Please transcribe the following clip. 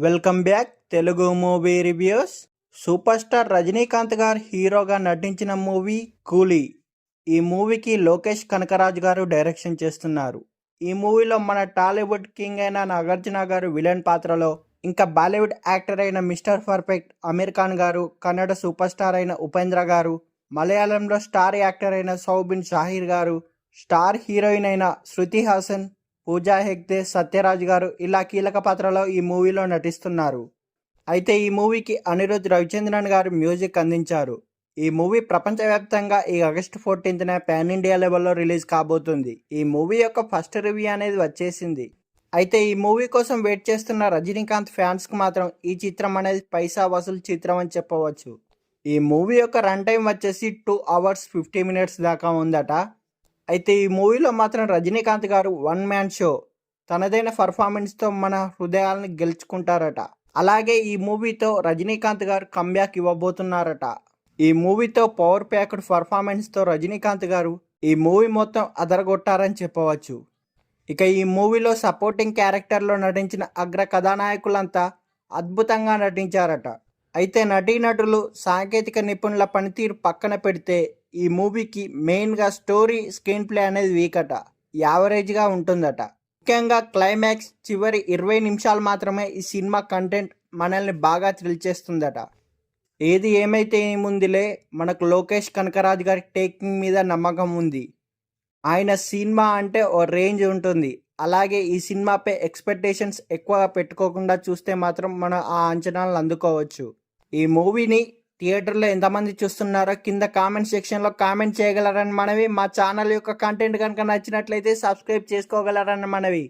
Welcome back Telugu movie reviews. Super star Rajinikanth గారు హీరోగా నటించిన మూవీ కూలీ. ఈ మూవీకి లోకేష్ కనకరాజు గారు డైరెక్షన్ చేస్తున్నారు. ఈ మూవీలో మన టాలీవుడ్ కింగ్ అయిన నాగార్జున గారు విలన్ పాత్రలో, ఇంకా బాలీవుడ్ యాక్టర్ అయిన మిస్టర్ పర్ఫెక్ట్ అమీర్ ఖాన్ గారు, కన్నడ సూపర్ స్టార్ అయిన ఉపేంద్ర గారు, మలయాళంలో స్టార్ యాక్టర్ అయిన సౌబిన్ షాహిర్ గారు, స్టార్ హీరోయిన్ అయిన శృతి హాసన్, పూజా హెగ్డే, సత్యరాజ్ గారు ఇలా కీలక పాత్రలో ఈ మూవీలో నటిస్తున్నారు. అయితే ఈ మూవీకి అనిరుద్ రవిచంద్రన్ గారు మ్యూజిక్ అందించారు. ఈ మూవీ ప్రపంచవ్యాప్తంగా ఈ ఆగస్టు 14న పాన్ ఇండియా లెవెల్లో రిలీజ్ కాబోతుంది. ఈ మూవీ యొక్క ఫస్ట్ రివ్యూ అనేది వచ్చేసింది. అయితే ఈ మూవీ కోసం వెయిట్ చేస్తున్న రజనీకాంత్ ఫ్యాన్స్కి మాత్రం ఈ చిత్రం అనేది పైసా వసూలు చిత్రం అని చెప్పవచ్చు. ఈ మూవీ యొక్క రన్ టైం వచ్చేసి 2 hours 50 minutes దాకా ఉందట. అయితే ఈ మూవీలో మాత్రం రజనీకాంత్ గారు వన్ మ్యాన్ షో, తనదైన పర్ఫార్మెన్స్తో మన హృదయాలను గెలుచుకుంటారట. అలాగే ఈ మూవీతో రజనీకాంత్ గారు కంబ్యాక్ ఇవ్వబోతున్నారట. ఈ మూవీతో పవర్ ప్యాక్డ్ పర్ఫార్మెన్స్తో రజనీకాంత్ గారు ఈ మూవీ మొత్తం అదరగొట్టారని చెప్పవచ్చు. ఇక ఈ మూవీలో సపోర్టింగ్ క్యారెక్టర్లో నటించిన అగ్ర కథానాయకులంతా అద్భుతంగా నటించారట. అయితే నటీనటులు, సాంకేతిక నిపుణుల పనితీరు పక్కన పెడితే ఈ మూవీకి మెయిన్గా స్టోరీ, స్క్రీన్ ప్లే అనేది వీక్ అట, యావరేజ్గా ఉంటుందట. ముఖ్యంగా క్లైమాక్స్ చివరి 20 నిమిషాలు మాత్రమే ఈ సినిమా కంటెంట్ మనల్ని బాగా థ్రిల్ చేస్తుందట. ఏది ఏమైతే ఏముందిలే, మనకు లోకేష్ కనకరాజు గారి టేకింగ్ మీద నమ్మకం ఉంది. ఆయన సినిమా అంటే ఓ రేంజ్ ఉంటుంది. అలాగే ఈ సినిమాపై ఎక్స్పెక్టేషన్స్ ఎక్కువగా పెట్టుకోకుండా చూస్తే మాత్రం మనం ఆ అంచనాలను అందుకోవచ్చు. ఈ మూవీని థియేటర్లో ఎంతమంది చూస్తున్నారో కింద కామెంట్ సెక్షన్లో కామెంట్ చేయగలరని మనవి. మా ఛానల్ యొక్క కంటెంట్ కనుక నచ్చినట్లయితే సబ్స్క్రైబ్ చేసుకోగలరని మనవి.